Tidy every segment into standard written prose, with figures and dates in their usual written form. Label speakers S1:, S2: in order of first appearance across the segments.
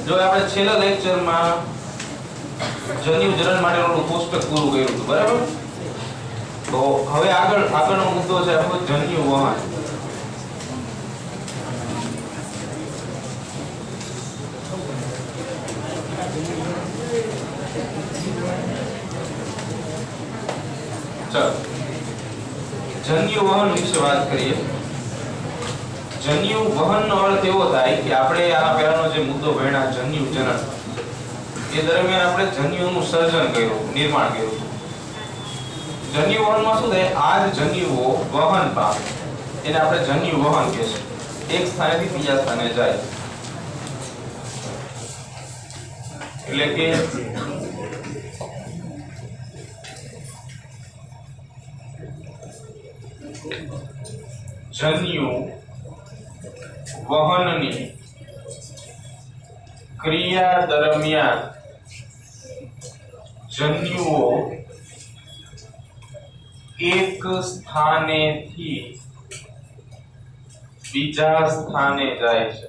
S1: જો આપણે છેલ્લા લેક્ચરમાં જન્યુ જનન માટેનું કોષ્ટક પૂરું કર્યું હતું, બરાબર? તો હવે આગળનો મુદ્દો છે આપણો જન્યુ વહન. ચાલો જન્યુ વહન વિશે વાત કરીએ. જન્યુ વહનનો અર્થ એવો થાય કે આપણે આના પહેલાનો જે મુદ્દો ભણ્યા જન્યુ જનન, એ દરમિયાન આપણે જન્યુનું સર્જન કર્યું, નિર્માણ કર્યું. જન્યુ વહનમાં શું થાય? આ જ જન્યુઓ વહન પામે એને આપણે જન્યુ વહન કહીએ. એક સ્થાનેથી બીજા સ્થાને જાય એટલે કે જન્યુ વહનની ક્રિયા દરમિયાન જન્યુઓ એક સ્થાનેથી બીજા સ્થાને જાય છે.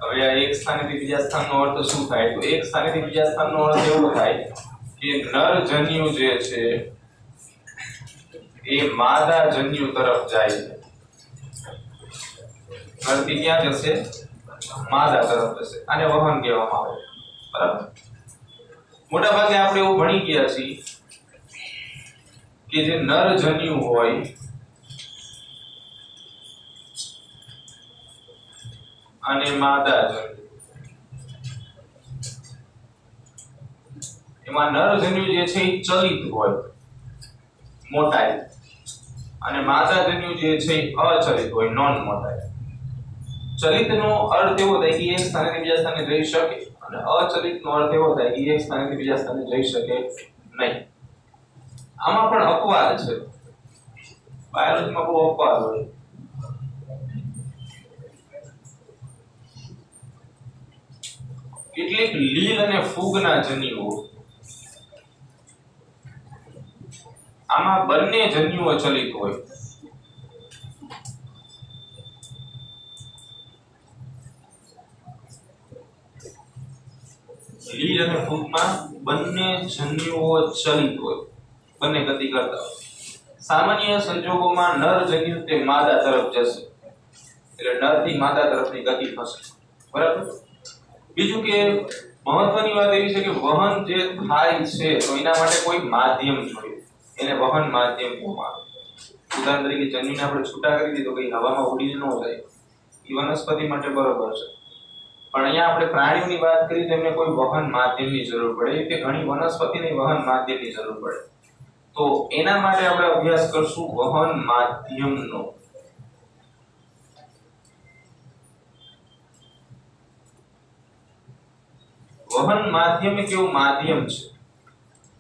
S1: હવે આ એક સ્થાનેથી બીજા સ્થાનનો અર્થ શું થાય? તો એક સ્થાનેથી બીજા સ્થાનનો અર્થ એવો થાય કે નર જન્યુ જે છે એ માદા જન્યુ તરફ જાય છે. નરથી ક્યાં જશે? માદા તરફ જશે. આને વહન કહેવામાં આવે, બરાબર? મોટા ભાગે આપણે એવું ભણી ગયા છીએ કે જે નર જન્યુ હોય અને માદા જન્યુ, એમાં નર જન્યુ જે છે એ ચલિત હોય મોટાઈ, અને માદા જન્યુ જે છે એ અચલિત હોય નોન મોટાઈ. ચલિતનો અર્થ એવો થાય કે એક સ્થાનેથી બીજા સ્થાને જઈ શકે, અને અચલિતનો અર્થ એવો થાય કે એક સ્થાનેથી બીજા સ્થાને જઈ શકે નહીં. આમાં પણ અપવાદ છે. બાયોલોજીમાં બહુ અપવાદ હોય. કેટલીક લીલ અને ફૂગના જન્યુઓ, આમાં બંને જન્યુઓ ચલિત હોય. લીલ અને ફૂગમાં બંને જન્યુઓ ચલિત હોય, બંને ગતિ કરતા હોય. સામાન્ય સંજોગોમાં નર જન્યુ તે માદા તરફ જશે, એટલે નરથી માદા તરફની ગતિ થશે, બરાબર? બીજું કે મહત્વની વાત એવી છે કે વહન જે થાય છે તો એના માટે કોઈ માધ્યમ જોઈએ, એને વહન માધ્યમ કહેવામાં આવે. ઉદાહરણ તરીકે જન્યુને આપણે છૂટા કરી દીધો, કઈ હવામાં ઉડીને ન જાય, એ વનસ્પતિ માટે બરોબર છે. પણ અહીંયા આપણે પ્રાણીઓની વાત કરી તો એમને કોઈ વહન માધ્યમની જરૂર પડે, કે ઘણી વનસ્પતિને વહન માધ્યમની જરૂર પડે. તો એના માટે આપણે અભ્યાસ કરશું વહન માધ્યમનો. વહન માધ્યમ એક એવું માધ્યમ છે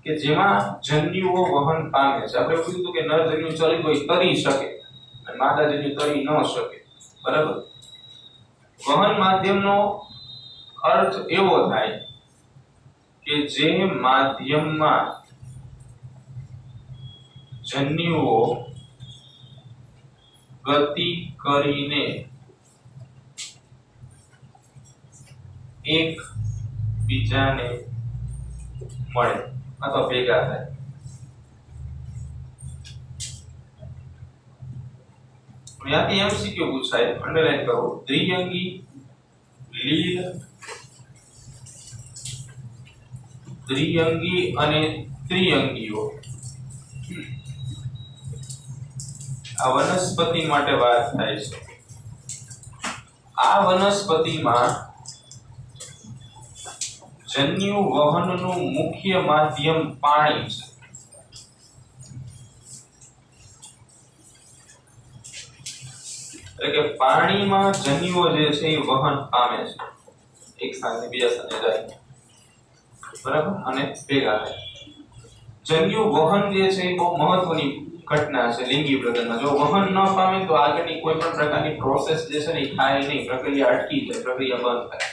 S1: કે જેમાં જન્યુઓ વહન પામે છે. આપણે એવું કીધું કે નર જન્યુ ચલિત હોય, તરી શકે, અને માદા જન્યુ તરી ન શકે, બરાબર? વહન માધ્યમનો અર્થ એવો થાય કે જે માધ્યમમાં જન્યુઓ ગતિ કરીને એક બીજાને મળે અથવા ભેગા થાય. અહીંયાથી એમસીક્યુ પૂછાય, અંડરલાઈન કરો. દ્વિઅંગી, લીલ, દ્વિઅંગી અને ત્રિઅંગીઓ આ વનસ્પતિ માટે વાત થાય છે. આ વનસ્પતિમાં જન્યુ વહનનું મુખ્ય માધ્યમ પાણી છે. એટલે કે પાણીમાં જન્યુઓ જે છે એ વહન પામે છે, એક સ્થાનથી બીજા સ્થાને જાય, બરાબર, અને ભેગા થાય. જન્યુ વહન જે છે એ બહુ મહત્વની ઘટના છે લિંગી પ્રજનનમાં. જો વહન ન પામે તો આગળની કોઈ પણ પ્રકારની પ્રોસેસ જે છે ને એ થાય નહીં, પ્રક્રિયા અટકી જાય, પ્રક્રિયા બંધ થાય.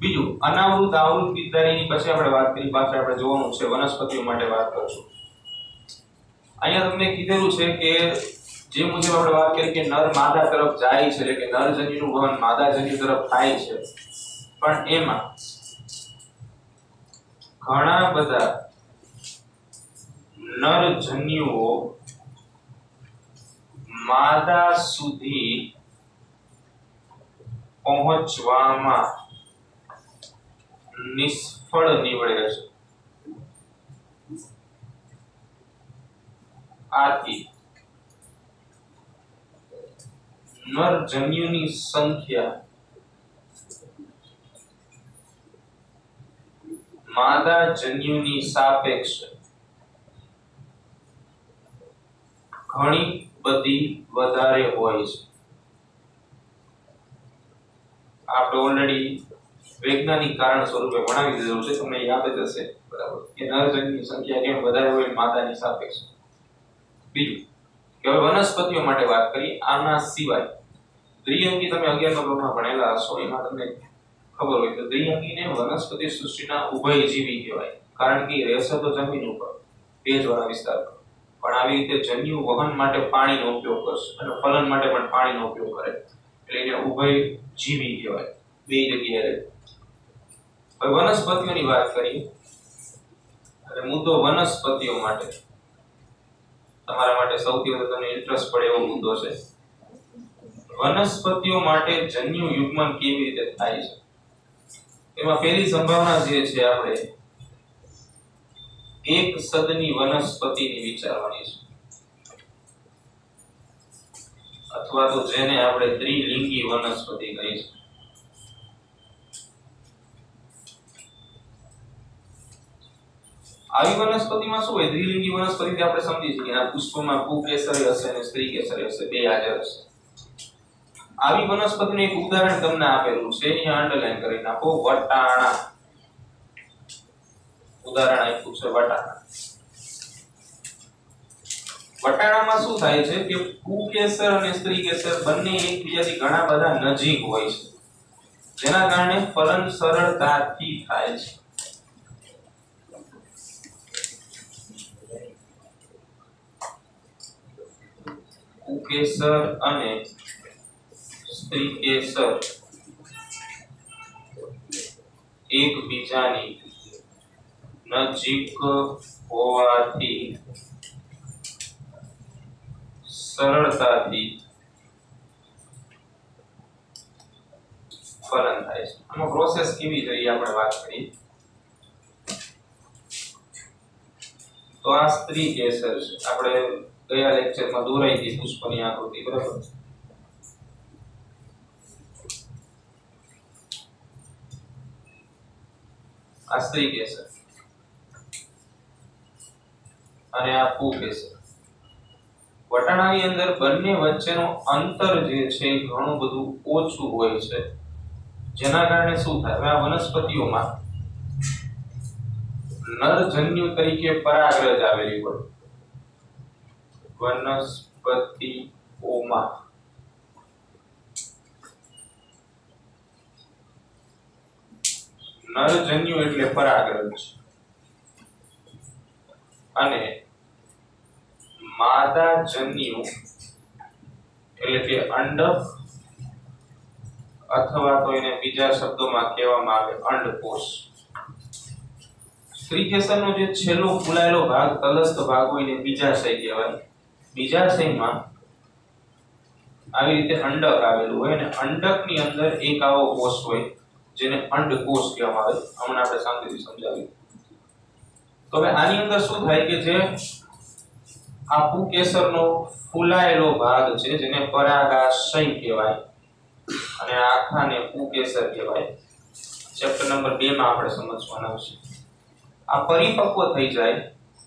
S1: બીજું અનાવૃત આવૃત બીજધારીની પછી આપણે વાત કરી, પાછળ આપણે જોવાનું છે વનસ્પતિઓ માટે વાત કરશું. અહીંયા તમને કીધેલું છે કે જે મુજબ આપણે વાત કરી કે નર માદા તરફ જાય છે એટલે કે નરજન્યુનું વહન માદાજન્યુ તરફ થાય છે, પણ એમાં ઘણા બધા નરજન્યુઓ માદા સુધી પહોંચવામાં નિષ્ફળ નીવડે છે. આથી નરજન્યુની સંખ્યા માદાજન્યુની સાપેક્ષે ઘણી બધી વધારે હોય છે. આપણે ઓલરેડી વૈજ્ઞાનિક કારણ સ્વરૂપે ભણાવી દીધું છે, તમને યાદ જ હશે, બરાબર, કે નરજન્યુની સંખ્યા કેમ વધારે હોય માદાની સાપેક્ષે. બીજું કે હવે વનસ્પતિઓ માટે વાત કરીએ. આના સિવાય દ્વિઅંગી તમે 11મા ધોરણમાં ભણેલા હશો, એમાં તમને ખબર હોય તો દ્વિઅંગીને વનસ્પતિ સૃષ્ટિના ઉભયજીવી કહેવાય, કારણ કે રહેશે તો જમીન ઉપર ભેજવાળા વિસ્તાર પર, પણ આવી રીતે જન્યુ વહન માટે પાણીનો ઉપયોગ કરશે અને ફલન માટે પણ પાણીનો ઉપયોગ કરે, એટલે એને ઉભયજીવી કહેવાય, બે જગ્યાએ રહે. હવે વનસ્પતિઓની વાત કરીએ, અને મુદ્દો વનસ્પતિઓ માટે તમારા માટે સૌથી વધુ તમને ઇન્ટરેસ્ટ પડે એવો મુદ્દો છે. વનસ્પતિઓ માટે જન્યુ યુગ્મન કેવી રીતે થાય છે? એમાં પહેલી સંભાવના જે છે આપણે એક સદની વનસ્પતિની વિચારવાની છે, અથવા તો જેને આપણે ત્રિલિંગી વનસ્પતિ કહીશું. આવી વનસ્પતિમાં શું હોય? દ્વિલિંગી વનસ્પતિ આપણે સમજી શકીએ, આ પુષ્પમાં પુંકેસરી હશે અને સ્ત્રીકેસરી હશે, બે હાજર હશે. આવી વનસ્પતિનું એક ઉદાહરણ તમને આપેલું છે, અહીંયા અંડરલાઈન કરી નાખો, વટાણા. ઉદાહરણ આપ્યું છે વટાણા. વટાણામાં શું થાય છે કે પુંકેસર અને સ્ત્રીકેસર બંને એકબીજાથી ઘણા બધા નજીક હોય છે, જેના કારણે ફલન સરળતાથી થાય છે. પુંકેસર અને સ્ત્રીકેસર એકબીજાની નજીક હોવાથી સરળતાથી ફલન થાય છે. આમાં પ્રોસેસ કેવી જોઈએ આપણે વાત કરીએ તો આ સ્ત્રીકેસર છે, આપણે ગયા લેક્ચરમાં દોરાઈ હતી પુષ્પની આકૃતિ, બરાબર. આ સ્ત્રીકેસર અને આ પુંકેસર. વટાણાની અંદર બંને વચ્ચેનો અંતર જે છે ઘણું બધું ઓછું હોય છે, જેના કારણે શું થાય? હવે આ વનસ્પતિઓમાં નરજન્યુ તરીકે પરાગરજ આવેલી હોય. વનસ્પતિઓમાં નરજન્યુ એટલે પરાગરજ અને માદાજન્યુ એટલે કે અંડક, અથવા તો એને બીજા શબ્દોમાં કહેવામાં આવે અંડકોષ. સ્ત્રીકેસરનો જે છેલ્લો ફૂલાયેલો ભાગ, તલસ્થ ભાગ હોય એને બીજાશય કહેવાય. બીજાશયમાં આવી રીતે અંડક આવેલું હોય અને અંડકની અંદર એક આવો કોષ હોય જેને અંડકોષ કહેવામાં આવે. હમણાં આપણે શાંતિથી સમજાવીએ. તો હવે આની અંદર શું થાય કે જે આ પુંકેસરનો ફૂલાયેલો ભાગ છે જેને પરાગાશય કહેવાય અને આખાને પુંકેસર કહેવાય. ચેપ્ટર નંબર 2 માં આપણે સમજવાના છે. આ પરિપક્વ થઈ જાય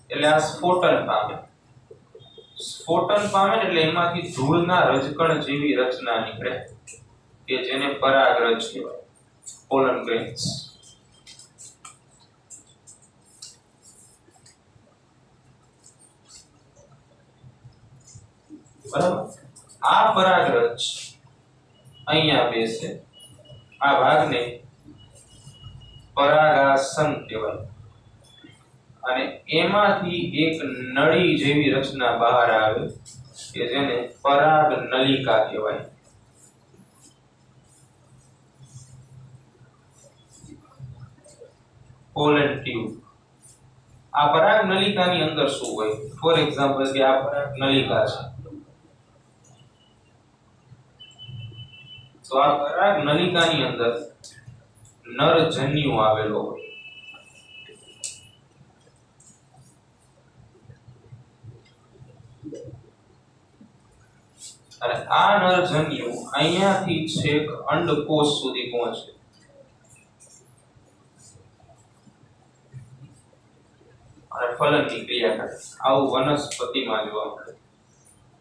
S1: એટલે આ સ્ફોટન પામે. સ્ફોટન પામે એટલે એમાંથી ધૂળના રજકણ જેવી રચના નીકળે કે જેને પરાગરજ કહેવાય, પોલન ગ્રેન્સ. બરાબર. આ પરાગરજ અહીંયા બેસે, આ ભાગને પરાગાસન કહેવાય અને એમાંથી એક નળી જેવી રચના બહાર આવે કે જેને પરાગ નલિકા કહેવાય. Pollen tube. આ પરાગ નલિકાની અંદર શું હોય? ફોર એક્ઝામ્પલ કે આ પરાગ નલિકા છે, તો આ પરાગ નલિકાની અંદર નર જન્યુ આવેલો હોય. અને આ નર જન્યુ અહીંયાથી છેક અંડકોષ સુધી પહોંચે. અને ફલનની ક્રિયા કરે. આવું વનસ્પતિમાં જોવા મળે.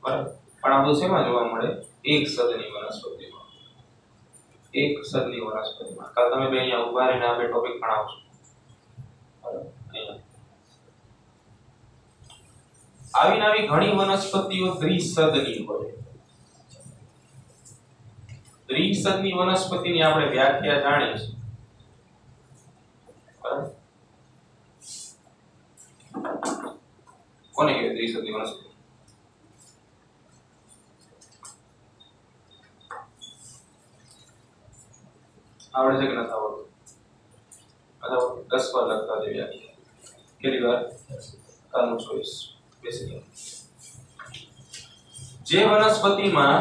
S1: બરાબર, પણ આ બધું શેમાં જોવા મળે? એક સદની વનસ્પતિમાં. એક સદની વનસ્પતિમાં. કાલ તમે બે અહીંયા ઉભા રહીને આ બે ટોપિક ભણાવશો. બરાબર, અહીંયા આવી ઘણી વનસ્પતિઓ દ્વિસદની હોય. દ્વિસદની વનસ્પતિની આપણે વ્યાખ્યા જાણીએ છીએ. બરાબર, કોને કહેવાય દ્વિસદની વનસ્પતિ? આવડે છે કે નથી આવડતું? અથવા 10 વાર લખતા જે વ્યાખ્યા. કેટલી વાર? કાલનું ચોઈસ બેસિકલી. જે વનસ્પતિમાં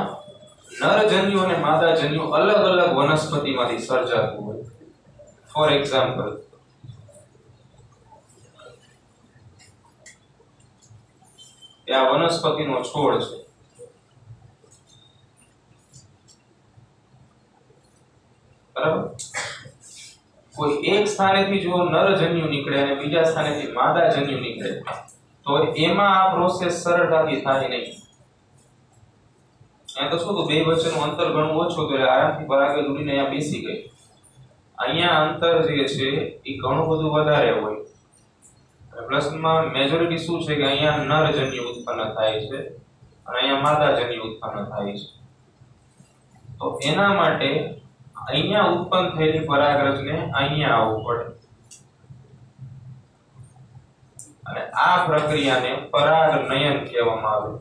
S1: નરજન્યુ અને માદાજન્યુ અલગ અલગ વનસ્પતિમાંથી સર્જાતું હોય. ફોર એક્ઝામ્પલ, આ વનસ્પતિનો છોડ છે. બરાબર, કોઈ એક સ્થાનેથી જો નરજન્યુ નીકળે અને બીજા સ્થાનેથી માદાજન્યુ નીકળે તો એમાં આ પ્રોસેસ સરળતાથી થાય નહીં. અહીંયા તો શું, તો બે વચ્ચેનું અંતર ઘણું ઓછું હતું એટલે આરામથી પરાગે ઉડીને અહીંયા બેસી ગઈ. અહીંયા અંતર જે છે એ ઘણું બધું વધારે હોય. પ્લસમાં મેજોરિટી શું છે કે અહીંયા નરજન્યુ ઉત્પન્ન થાય છે અને અહીંયા માદાજન્યુ ઉત્પન્ન થાય છે. તો એના માટે અહીંયા ઉત્પન્ન થયેલી પરાગરજને અહીંયા આવવું પડે અને આ પ્રક્રિયાને પરાગનયન કહેવામાં આવે.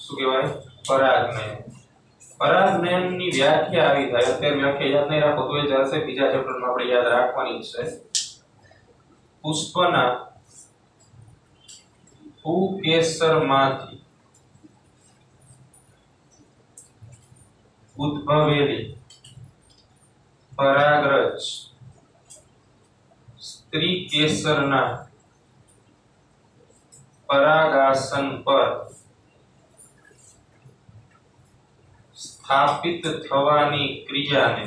S1: શું કહેવાય? પરાગનયન. પરાગનયનની વ્યાખ્યા આવી થાય. અત્યારે વ્યાખ્યા યાદ નહીં રાખો તો એ ચાલશે, બીજા ચેપ્ટરમાં આપણે યાદ રાખવાની છે. પુષ્પના પુકેસરમાંથી ઉદ્ભવેલી પરાગરજ સ્ત્રી કેસરના પરાગાસન પર સ્થાપિત થવાની ક્રિયાને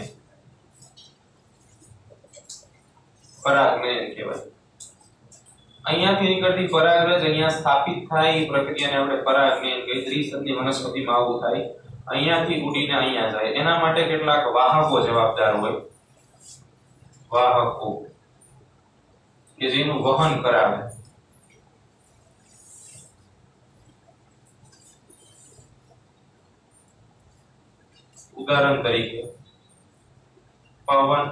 S1: પરાગનયન કહેવાય. અહીંયાથી નીકળતી પરાગરજ અહીંયા સ્થાપિત થાય એ પ્રક્રિયાને આપણે પરાગનયન કહીએ. દ્વિસદની વનસ્પતિમાં આવું થાય. અહીંયાથી ઉડીને અહીંયા જાય. એના માટે કેટલાક વાહકો જવાબદાર હોય. વાહકો કે જેનું વહન કરાવે. ઉદાહરણ તરીકે પવન,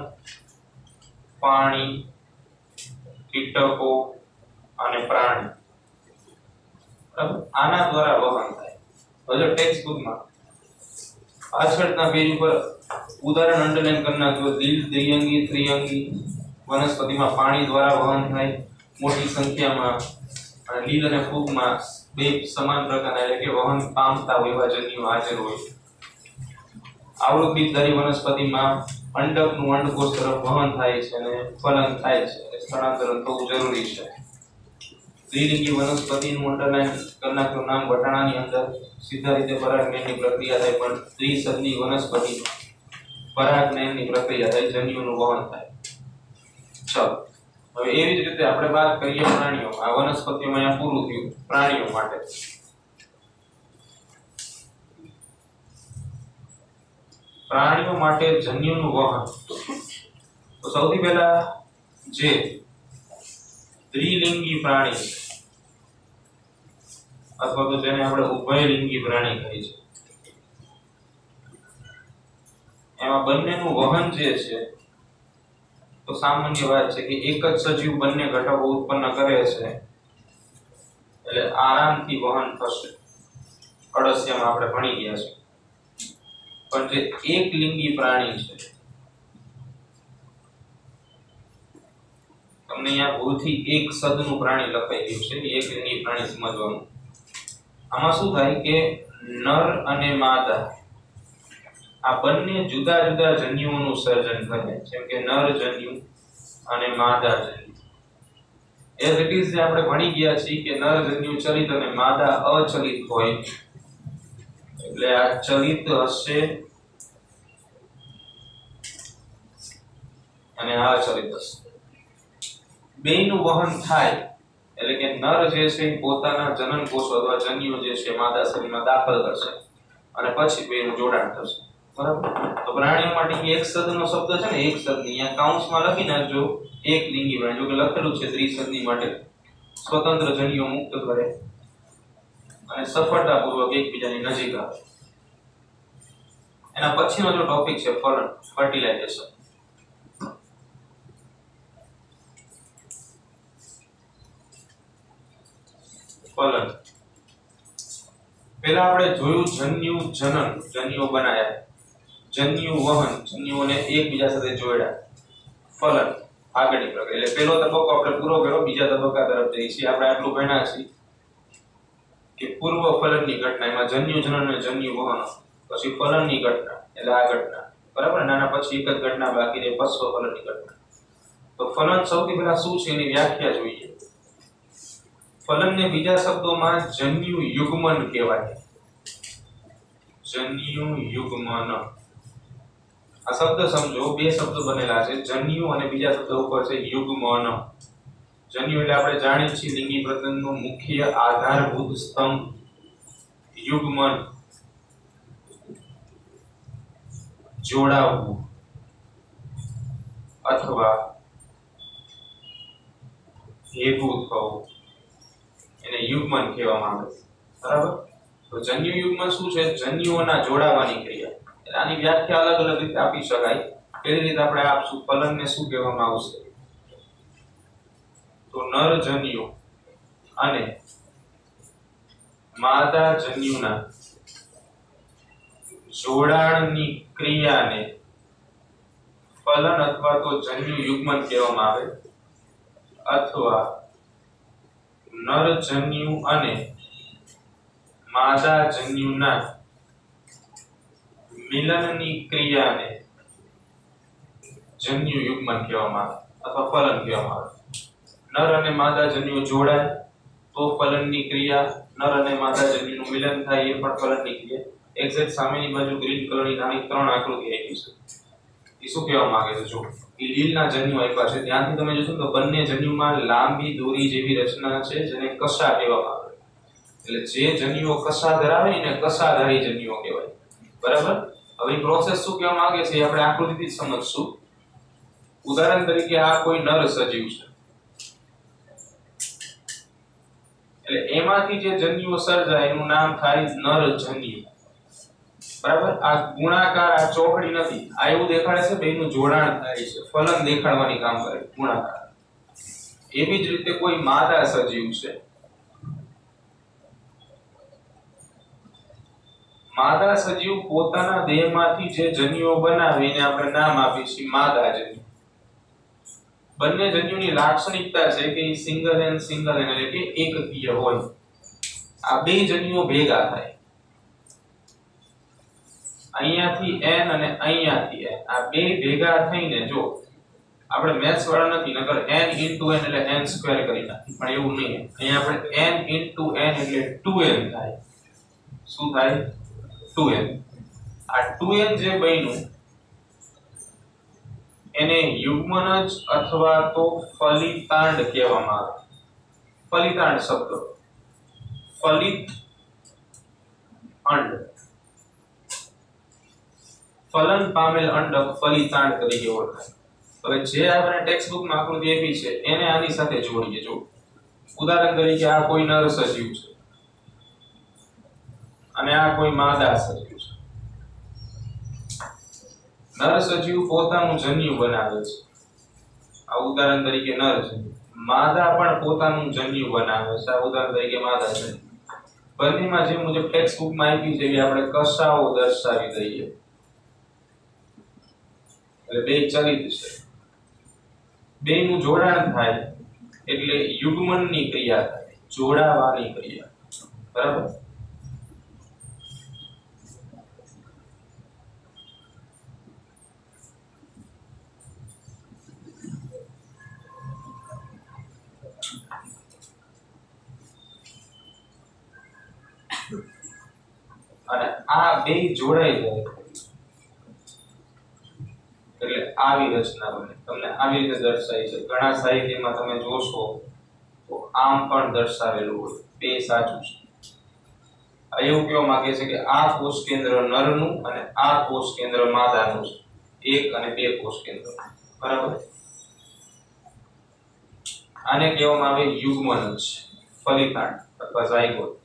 S1: પાણી, કીટકો અને પ્રાણી. બરાબર, આના દ્વારા વહન થાય. હવે ટેક્સ્ટ બુકમાં પાછળના પેજ ઉપર ઉદાહરણ અંડરલાઈન કરી નાખજો. દ્વિઅંગી, ત્રિઅંગી વનસ્પતિમાં પાણી દ્વારા વહન થાય મોટી સંખ્યામાં, અને લીલ અને ફૂગમાં બે સમાન પ્રકારના એટલે કે વહન પામતા હોય એવા જન્યુ હાજર હોય. આવૃત બીજધારી વનસ્પતિમાં અંડકનું અંડકોષ તરફ વહન થાય છે અને ફલન થાય છે. સ્થળાંતરણ થવું જરૂરી છે. દ્વિલિંગી વનસ્પતિનું અંડરલાઈન કરી નાખજો. નામ વટાણાની અંદર સીધા રીતે પરાગનયનની પ્રક્રિયા થાય, પણ દ્વિસદની વનસ્પતિ પરાગનયનની પ્રક્રિયા થાય, જન્યુનું વહન થાય. ચલો, હવે એવી જ રીતે આપણે વાત કરીએ પ્રાણીઓ. આ વનસ્પતિઓમાં અહીંયા પૂરું થયું પ્રાણીઓ માટે. પ્રાણીઓ માટે જન્યુનું વહન. તો સૌથી પહેલા જે દ્વિલિંગી પ્રાણી અથવા તો જેને આપણે ઉભયલિંગી પ્રાણી કહીએ છીએ, એમાં બંનેનું વહન જે છે તો સામાન્ય વાત છે કે એક જ સજીવ બંને ઘટકો ઉત્પન્ન કરે છે એટલે આરામથી વહન થશે. અળસિયામાં આપણે ભણી ગયા છે. પણ જે એક લિંગી પ્રાણી છે, તમને અહીંયા ભૂલથી એક સદનું પ્રાણી લખાઈ ગયું છે. એક લિંગી પ્રાણી સમજવાનું. આમાં શું થાય કે નર અને માદા આ બંને જુદા જુદા જન્યુઓનું સર્જન કરે, જેમ કે નર જન્યુ અને માદા જન્યુ. એ રીતે જે આપણે ભણી ગયા છીએ કે નર જન્યુ ચલિત અને માદા અચલિત હોય, એટલે આ ચલિત હશે અને આ અચલિત હશે. બેયનું વહન થાય એટલે કે નર જે છે એ પોતાના જનન કોષો અથવા જન્યુ જે છે માદા શરીરમાં દાખલ કરશે અને પછી બેયનું જોડાણ થશે. બરાબર? તો પ્રાણીઓ માટે એક સદનો શબ્દ છે ને, એક સદની અહીંયા કાઉન્સમાં લખી નાખજો. એક લિંગી પ્રાણી, જો કે લખેલું છે ત્રિસદની માટે સ્વતંત્ર જન્યુઓ મુક્ત કરે અને સફળતાપૂર્વક એકબીજાની નજીક આવે. એના પછીનો જો ટોપિક છે ફલન, ફર્ટિલાઇઝેશન. ફલન પહેલા આપણે જોયું જન્યુ જનન, જન્યુઓ બનાયા, જન્યુ વહન, જન્યુઓને એકબીજા સાથે જોડ્યા, ફલન આગળની પ્રક્રિયા. એટલે પહેલો તબક્કો આપણે પૂરો કર્યો, બીજા તબક્કા તરફ જઈએ છીએ. આપણે આટલું ભણ્યા છીએ કે પૂર્વ ફલનની ઘટના, એમાં જન્યુ જનન અને જન્યુ વહન, પછી ફલનની ઘટના એટલે આ ઘટના. બરાબર? નાના પછી એક જ ઘટના બાકી રહે, પશ્વ ફલનની ઘટના. તો ફલન સૌથી પહેલા શું છે એની વ્યાખ્યા જોઈએ. ફલનને બીજા શબ્દોમાં જન્યુ યુગ્મન કહેવાય. જન્યુ યુગ્મન આ શબ્દ સમજો, બે શબ્દ બનેલા છે, જન્યુ અને બીજા શબ્દ ઉપર છે યુગ્મન. જન્યુ એટલે આપણે જાણીએ છીએ લિંગી પ્રજનનનો મુખ્ય આધારભૂત સ્તંભ. યુગ્મન જોડાવવું અથવા ભેગું થવું, એને યુગ્મન કહેવામાં આવે છે. બરાબર? તો જન્યુ યુગ્મન શું છે? જન્યુઓના જોડાવાની ક્રિયા. આની વ્યાખ્યા અલગ અલગ રીતે આપી શકાય. કેવી રીતે આપણે આપશું? ફલનને શું કહેવામાં આવશે? તો નર જન્યુ અને માદા જન્યુના જોડાણની ક્રિયાને ફલન અથવા તો જન્યુ યુગ્મન કહેવામાં આવે, અથવા નર જન્યુ અને માદા જન્યુના મિલનની ક્રિયાને જન્યુ યુગ્મન કહેવામાં આવે અથવા ફલન કહેવામાં આવે. નર અને માદા જન્યુઓ જોડાય તો ફલનની ક્રિયા, નર અને માદા જન્યુનું મિલન થાય એ પણ ફલનની ક્રિયા. એક્ઝેક્ટ સામેની બાજુ ગ્રીન કલરની નાની ત્રણ આકૃતિ આપી છે. એ શું કહેવા માંગે છે? જો એ લીલના જન્યુ આપ્યા છે, ત્યાંથી તમે જોશો તો બંને જન્યુમાં લાંબી દોરી જેવી રચના છે, જેને કશા કહેવામાં આવે. એટલે જે જન્યુઓ કશા ધરાવે એને કશાધારી જન્યુઓ કહેવાય. બરાબર? હવે પ્રોસેસ શું કહેવા માંગે છે એ આપણે આકૃતિથી જ સમજશું. ઉદાહરણ તરીકે આ કોઈ નર સજીવ છે, એટલે એમાંથી જે જન્યુઓ સર્જાય એનું નામ થાય નર જન્યુ. બરાબર? આ ગુણાકાર, આ ચોકડી નથી, આ એવું દેખાડે છે બેયનું જોડાણ થાય છે, ફલન દેખાડવાની કામ કરે ગુણાકાર. એવી જ રીતે કોઈ માદા સજીવ છે, માદા સજીવ પોતાના દેહમાંથી જે જન્યુઓ બનાવે એને આપણે નામ આપીએ છીએ માદા જન્યુ. બંને જન્યુની લાક્ષણિકતા છે કે એ સિંગલ એન એટલે કે એકકીય હોય. આ બે જન્યુઓ ભેગા થાય, અહીંયાથી n અને અહીંયાથી n, આ બે ભેગા થઈને, જો આપણે મેથ્સ વાળા નથી, નકર n * n એટલે n સ્ક્વેર કરી નાખી, પણ એવું નહીં. અહીંયા આપણે n * n એટલે 2n થાય. શું થાય? 2n. આ 2n જે બન્યું એને યુગ્મન જ અથવા તો ફલિતાંડ કહેવામાં આવે. ફલિતાંડ શબ્દ, ફલિત અંડ, ફલન પામેલ અંડક ફલિતાંડ તરીકે ઓળખાય. હવે જે આપણે ટેક્સ્ટબુકમાં આકૃતિ આપી છે એને આની સાથે જોડીએ. જો ઉદાહરણ તરીકે આ કોઈ નર સજીવ છે અને આ કોઈ માદા સજીવ છે. નર સજીવ પોતાનું જન્યુ બનાવે છે, આ ઉદાહરણ તરીકે નર જન્યુ. માદા પણ પોતાનું જન્યુ બનાવે છે. ઉદાહરણ તરીકે માદા છે. બંનેમાં જે મુજબ ટેક્સ્ટ બુકમાં આપ્યું છે એ આપણે કશાઓ દર્શાવી દઈએ. એટલે બે ચલિત છે, બેનું જોડાણ થાય એટલે યુગ્મનની ક્રિયા થાય, જોડાવાની ક્રિયા. બરાબર. અને આ બે જોડાઈ જાય એટલે આવી રચના બને. તમને આવી રીતે દર્શાવી છે. ઘણા સાહિત્યમાં તમે જોશો તો આમ પણ દર્શાવેલું હોય. બે સાચું છે. આ એવું કહેવા માંગે છે કે આ કોષ કેન્દ્ર નરનું અને આ કોષ કેન્દ્ર માદાનું છે. એક અને બે કોષ કેન્દ્ર. બરાબર. આને કહેવામાં આવે યુગ્મનજ, ફલિતાંડ અથવા ઝાયગોટ.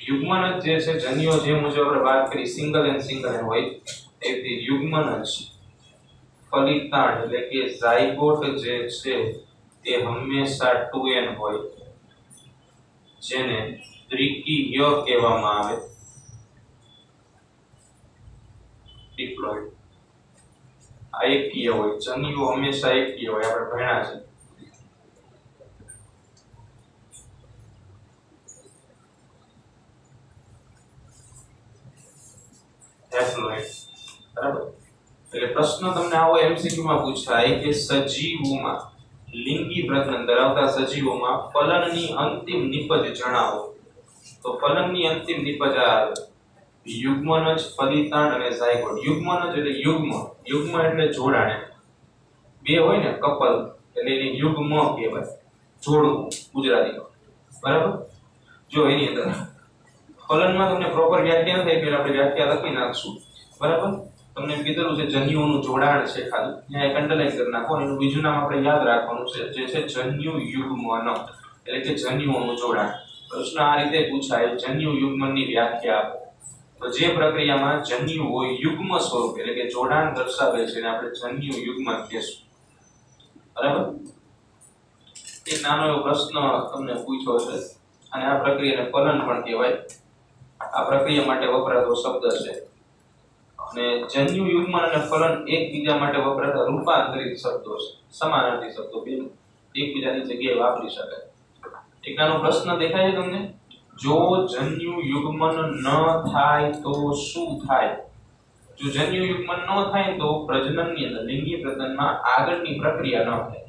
S1: યુગ્મનજ જે છે, જન્યુઓ જે મુજબ આપણે વાત કરી સિંગલ એન્ડ સિંગલ એન્ડ હોય એથી યુગ્મનજ ફલિતાંડ એટલે કે ઝાયગોટ જે છે તે હંમેશા 2n હોય, જેને દ્વિકીય કહેવામાં આવે. ડિપ્લોઇડ. આ એકકીય હોય. જન્યુઓ હંમેશા એકકીય હોય. આપણે ભણ્યા છે. હેપ્લોઇડ. બરાબર. એટલે પ્રશ્ન તમને આવો એમસીક્યુ માં પૂછાય કે સજીવોમાં લિંગી પ્રજનન ધરાવતા સજીવોમાં ફલનની અંતિમ નિપજ જણાવો. તો ફલનની અંતિમ નિપજ આવે યુગ્મનજ, ફલિતાંડ અને ઝાયગોટ. યુગ્મનજ એટલે યુગ્મ, યુગ્મ એટલે જોડાણ. બે હોય ને કપલ એટલે એને યુગ્મ કહેવાય, જોડવું ગુજરાતીમાં. બરાબર. જો એની અંદર ફલનમાં તમને પ્રોપર વ્યાખ્યા થાય એટલે આપણે વ્યાખ્યા લખી નાખશું. બરાબર. તમને કીધેલું છે જન્યુઓનું જોડાણ છે, ખાલી ત્યાં એક અંડરલાઈન કરી નાખો. એનું બીજું નામ આપણે યાદ રાખવાનું છે, જે છે જન્યુ યુગ્મન, એટલે કે જન્યુઓનું જોડાણ. પ્રશ્ન આ રીતે પૂછાય, જન્યુ યુગ્મનની વ્યાખ્યા આપો. તો જે પ્રક્રિયામાં જન્યુઓ યુગ્મ સ્વરૂપ એટલે કે જોડાણ દર્શાવે છે એને આપણે જન્યુ યુગ્મન કહીશું. બરાબર. એક નાનો એવો પ્રશ્ન તમને પૂછ્યો છે અને આ પ્રક્રિયાને ફલન પણ કહેવાય. આ પ્રક્રિયા માટે વપરાતો શબ્દ છે. અને જન્યુ યુગ્મન અને ફલન એકબીજા માટે વપરાતા રૂપાંતરિત શબ્દો છે, સમાનાર્થી શબ્દો, બે એકબીજાની જગ્યાએ વાપરી શકાય. એક નાનો પ્રશ્ન દેખાય છે તમને? જો જન્યુ યુગ્મન ન થાય તો શું થાય? જો જન્યુ યુગ્મન ન થાય તો પ્રજનનની અંદર લિંગી પ્રજનનમાં આગળની પ્રક્રિયા ન થાય.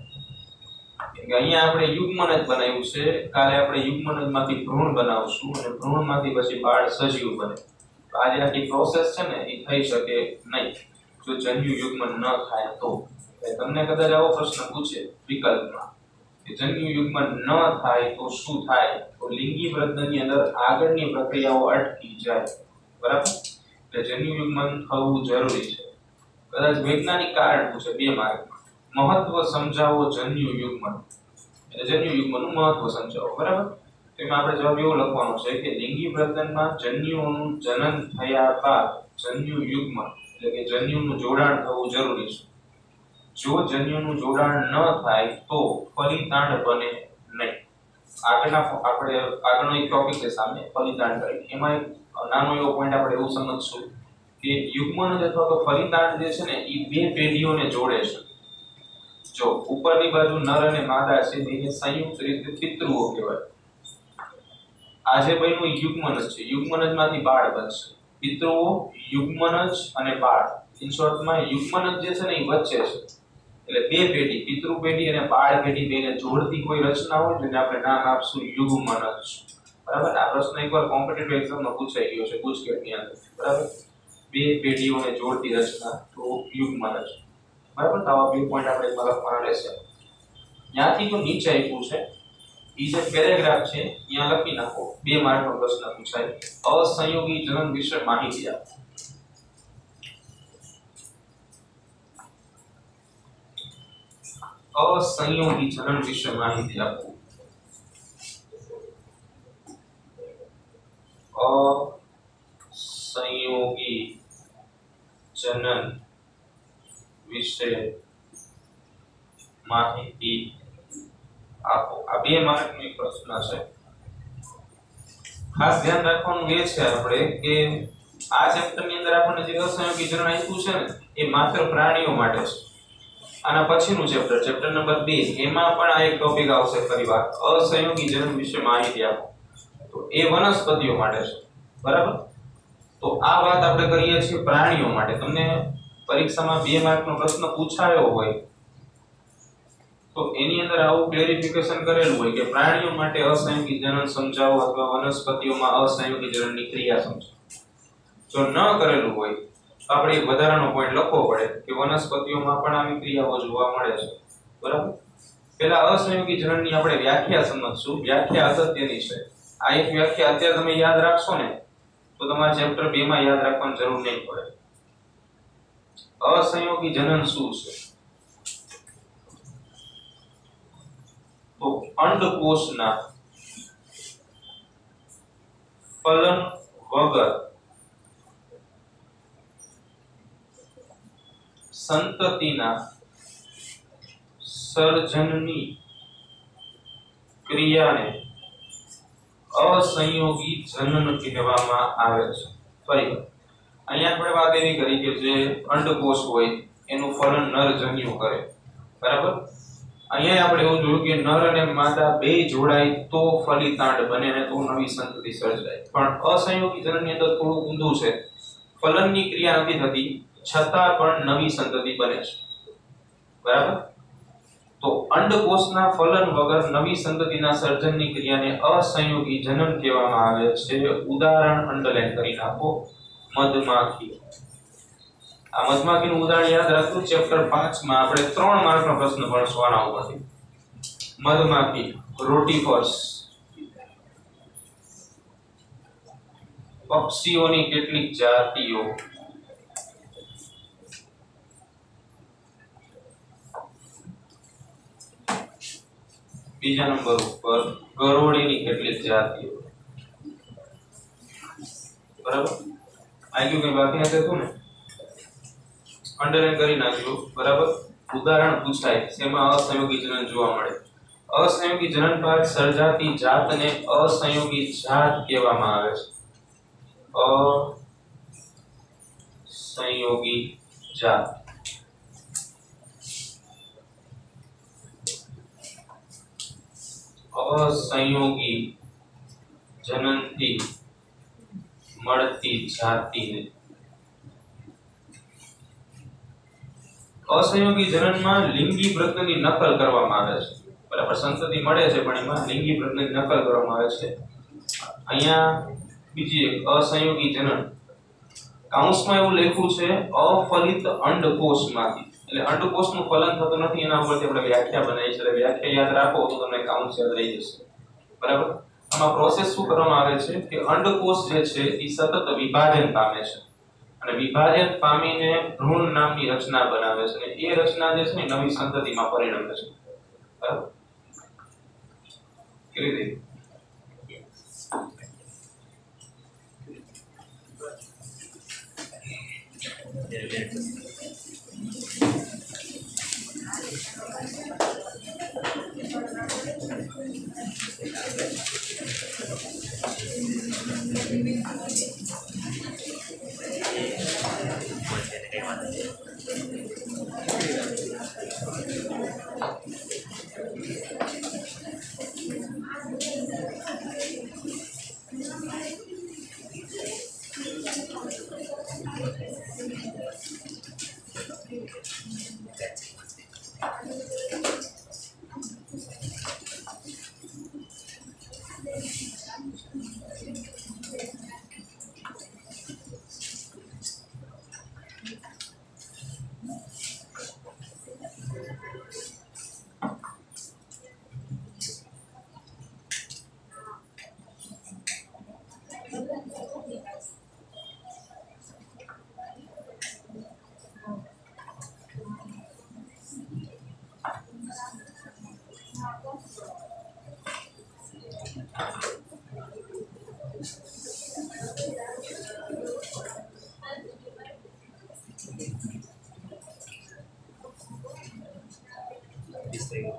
S1: કે અહીંયા આપણે યુગ્મન જ બનાવ્યું છે, કાલે આપણે યુગ્મનમાંથી ભ્રૂણ બનાવશું અને ભ્રૂણમાંથી પછી બાળ સજીવ બને. તો આજે આખી પ્રોસેસ છે ને એ થઈ શકે નહીં જો જન્યુ યુગ્મન ન થાય તો. તમને કદાચ આવો પ્રશ્ન પૂછે વિકલ્પમાં કે જન્યુ યુગ્મન ન થાય તો શું થાય? તો લિંગી પ્રજનનની અંદર આગળની પ્રક્રિયાઓ અટકી જાય. બરાબર. એટલે જન્યુ યુગ્મન થવું જરૂરી છે. કદાચ વૈજ્ઞાનિક કારણ પૂછે 2 માર્કમાં, મહત્વ સમજાવો જન્યુ યુગ્મન. એટલે જન્યુ યુગ્મનનું મહત્વ સમજાવો. બરાબર. તેમાં આપણે જવાબ એવો લખવાનો છે કે લિંગી પ્રજનનમાં જન્યુઓનું જનન થયા બાદ જન્યુ યુગ્મન એટલે કે જન્યુનું જોડાણ થવું જરૂરી છે. જો જન્યુનું જોડાણ ન થાય તો ફલિતાંડ બને નહીં. આગળનો એક ટોપિક છે સામે ફલિતાંડ કરી. એમાં એક નાનો એવો પોઈન્ટ આપણે એવું સમજશું કે યુગ્મન અથવા તો ફલિતાંડ જે છે ને એ 2 પેઢીઓને જોડે છે. જો ઉપરની બાજુ નર અને માદા છે એને સંયુક્ત રીતે પિતૃઓ કહેવાય. આ જે બન્યું યુગ્મનજ છે, યુગ્મનજમાંથી બાળ બનશે. પિતૃઓ, યુગ્મનજ અને બાળ. ઇન શોર્ટમાં યુગ્મનજ જે છે ને એ વચ્ચે છે. એટલે 2 પેઢી, પિતૃ પેઢી અને બાળ પેઢી બેને જોડતી કોઈ રચના હોય જેને આપણે નામ આપશું યુગ્મનજ. બરાબર. આ પ્રશ્ન એકવાર કોમ્પિટિટિવ એક્ઝામમાં પૂછાઈ ગયો છે ગુજકેટની અંદર. બરાબર. 2 પેઢીઓને જોડતી રચના તો યુગ્મનજ. બરાબર. તો આવા 2 પોઈન્ટ આપણે લખવાના રહેશે. ત્યાંથી જો નીચે આપ્યું છે એ જે પેરેગ્રાફ છે ત્યાં લખી નાખો. 2 માર્કનો પ્રશ્ન પૂછાય. અસંયોગી જનન વિશે માહિતી આપો. અસંયોગી જનન વિશે માહિતી આપો. સંયોગી જનન વિશે માહિતી આપો। આ 2 માર્કનો એક પ્રશ્ન છે। ખાસ ધ્યાન રાખવાનું એ છે આપણે કે આ ચેપ્ટરની અંદર આપણને જે અસંયોગી જનન આપ્યું છે ને એ માત્ર પ્રાણીઓ માટે છે। આના પછીનું ચેપ્ટર નંબર 2 એમાં પણ આ એક ટોપિક આવશે ફરીવાર અસંયોગી જનન વિશે માહિતી આપો। તો એ વનસ્પતિઓ માટે છે, બરાબર। તો આ વાત આપણે કરીએ છીએ પ્રાણીઓ માટે। તમને પરીક્ષામાં 2 માર્કનો પ્રશ્ન પૂછાયો હોય તો એની અંદર આવું ક્લેરિફિકેશન કરેલું હોય કે પ્રાણીઓ માટે અસંયોગી જનન સમજાવો અથવા વનસ્પતિઓમાં અસંયોગી જનનની ક્રિયા સમજાવો। જો ન કરેલું હોય તો આપણે એક વધારાનો પોઈન્ટ લખવો પડે કે વનસ્પતિઓમાં પણ આવી ક્રિયાઓ જોવા મળે છે, બરાબર। પહેલા અસંયોગી જનનની આપણે વ્યાખ્યા સમજશું। વ્યાખ્યા અગત્યની છે। આ એક વ્યાખ્યા અત્યારે તમે યાદ રાખશો ને તો તમારે ચેપ્ટર 2 માં યાદ રાખવાની જરૂર નહીં પડે। અસંયોગી જનન શું છે? તો અંડકોષના ફલન વગર સંતતિના સર્જનની ક્રિયાને અસંયોગી જનન કહેવામાં આવે છે। ફરી અહીંયા આપણે વાત એવી કરી કે જે અંડકોષ હોય એનું ફલન નરજન્યુ કરે, બરાબર। અહીંયા આપણે એવું જોયું કે નર અને માદા બે જોડાય તો ફલિતાંડ બને અને તો નવી સંતતિ સર્જાય। પણ અસંયોગી જનનની અંદર થોડું ઊંધું છે। ફલનની ક્રિયા નથી થતી છતાં પણ નવી સંતતિ બને છે, બરાબર। તો અંડકોષના ફલન વગર નવી સંતતિના સર્જનની ક્રિયાને અસંયોગી જનન કહેવામાં આવે છે। ઉદાહરણ અંડરલાઈન કરી નાખો, મધમાખી। આ મધમાખીનું ઉદાહરણ યાદ રાખવું। ચેપ્ટર 5 માં આપણે 3 માર્કનો પ્રશ્ન ભણશું આના ઉપરથી। મધમાખી, રોટીફર્સ, પક્ષીઓની કેટલીક જાતિઓ, બીજા નંબર ઉપર ગરોળીની કેટલીક જાતિઓ, બરાબર। આગ્યું કે બાકી નથી હતું ને, અંડરલાઈન કરી નાખ્યું, બરાબર। ઉદાહરણ પૂછાય શેમાં અસંયોગી જનન જોવા મળે। અસંયોગી જનન બાદ સર્જાતી જાતને અસંયોગી જાત કહેવામાં આવે છે। અસંયોગી જાત। અસંયોગી જનનથી મળતી જાતિને અસંયોગી જનનમાં લિંગી પ્રજનનની નકલ કરવામાં આવે છે, બરાબર। સંતતિ મળે છે પણ એમાં લિંગી પ્રજનનની નકલ કરવામાં આવે છે। અહીંયા બીજી એક અસંયોગી જનન કાઉન્સમાં એવું લખ્યું છે અફલિત અંડકોષમાંથી, એટલે અંડકોષનું ફલન થતું નથી એના ઉપરથી આપણે વ્યાખ્યા બનાવી છે। એટલે વ્યાખ્યા યાદ રાખો તો તમને કાઉન્સ યાદ રહી જશે, બરાબર। આમાં પ્રોસેસ શું કરવામાં આવે છે કે અંડકોષ જે છે એ સતત વિભાજન પામે છે અને વિભાજન પામીને ભ્રૂણ નામની રચના બનાવે છે અને એ રચના જે છે ને નવી સંતતિમાં પરિણમે છે, બરાબર। કેવી રીતે?
S2: 20 થઈ ગયું.